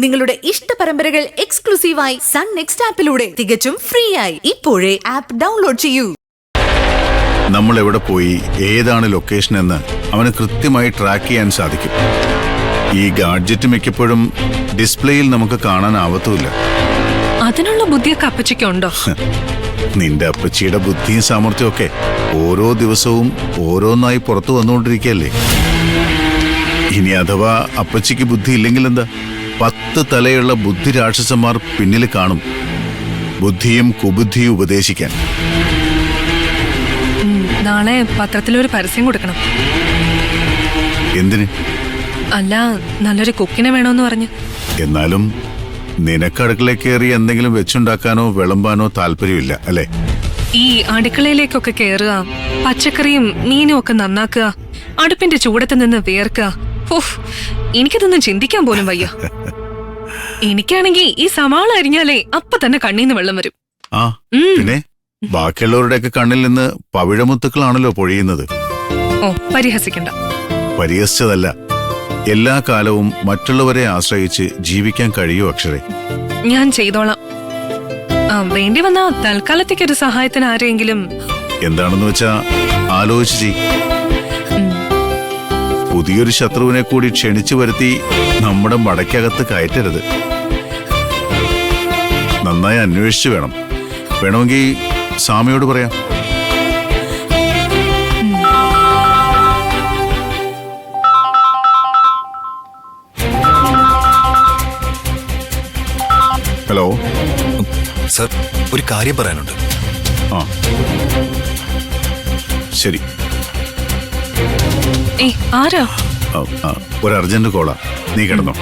നിങ്ങളുടെ ഇഷ്ട പരമ്പരകൾ എക്സ്ക്ലൂസീവായി സൺ നെക്സ്റ്റ് ആപ്പിലൂടെ തികച്ചും ഫ്രീ ആയി ഇപ്പോഴേ ആപ്പ് ഡൗൺലോഡ് ചെയ്യൂ. നമ്മൾ എവിടെ പോയി, ഏതാണ് ലൊക്കേഷൻ എന്ന് അവന് കൃത്യമായി ട്രാക്ക് ചെയ്യാൻ സാധിക്കും. ഈ ഗാഡ്ജറ്റ് മിക്കപ്പോഴും ഡിസ്പ്ലേയിൽ നമുക്ക് കാണാനാവത്തുമില്ല. അതിനുള്ള ബുദ്ധിയൊക്കെ അപ്പച്ചിക്കുണ്ടോ? നിന്റെ അപ്പച്ചിയുടെ ബുദ്ധിയും സാമർഥ്യമൊക്കെ ഓരോ ദിവസവും ഓരോന്നായി പുറത്തു വന്നുകൊണ്ടിരിക്കുകയല്ലേ. ഇനി അഥവാ അപ്പച്ചിക്ക് ബുദ്ധി ഇല്ലെങ്കിൽ എന്താ, 10 തലയുള്ള ബുദ്ധി രാക്ഷസന്മാർ പിന്നിൽ കാണും, ബുദ്ധിയും കുബുദ്ധിയും ഉപദേശിക്കാൻ. നാളെ പത്രത്തിലൊരു പരസ്യം കൊടുക്കണം. എന്തിന്? അല്ല, നല്ലൊരു കുക്കിനെ വേണോന്ന് പറഞ്ഞു. എന്നാലും നിനക്ക് അടുക്കളയിൽ കയറി എന്തെങ്കിലും വെച്ചുണ്ടാക്കാനോ വിളമ്പാനോ താല്പര്യമില്ല അല്ലേ? ഈ അടുക്കളയിലേക്കൊക്കെ കേറുക, പച്ചക്കറിയും മീനും ഒക്കെ നന്നാക്കുക, അടുപ്പിന്റെ ചൂടത്ത് നിന്ന് വേർക്കുക, എനിക്കതൊന്നും ചിന്തിക്കാൻ പോലും വയ്യ. എനിക്കാണെങ്കിൽ ഈ സവാള അരിഞ്ഞാലേ അപ്പൊ തന്നെ കണ്ണീന്ന് വെള്ളം വരും. ആ പിന്നെ ബാക്കിയുള്ളവരുടെയൊക്കെ കണ്ണിൽ നിന്ന് പവിഴമുത്തുക്കളാണല്ലോ പൊഴിയുന്നത്. ഓ, പരിഹസിക്കണ്ട. പരിഹസിച്ചതല്ല, എല്ലാ കാലവും മറ്റുള്ളവരെ ആശ്രയിച്ച് ജീവിക്കാൻ കഴിയൂ അക്ഷരേ. ഞാൻ ചെയ്തോളാം. വേണ്ടി വന്ന തൽക്കാലത്തേക്കൊരു സഹായത്തിന് ആരെങ്കിലും. എന്താണെന്ന് വെച്ചാ ആലോചിച്ച് ചെയ്. പുതിയൊരു ശത്രുവിനെ കൂടി ക്ഷണിച്ചു വരുത്തി നമ്മുടെ മടക്കകത്ത് കയറ്റരുത്. നന്നായി അന്വേഷിച്ചു വേണം. വേണമെങ്കിൽ സാമയോട് പറയാം. ഹലോ സർ, ഒരു കാര്യം പറയാനുണ്ട്. ആ ശരി. ആരാ? ഒരു അർജന്റ് കോളാ, നീ കിടന്നോ.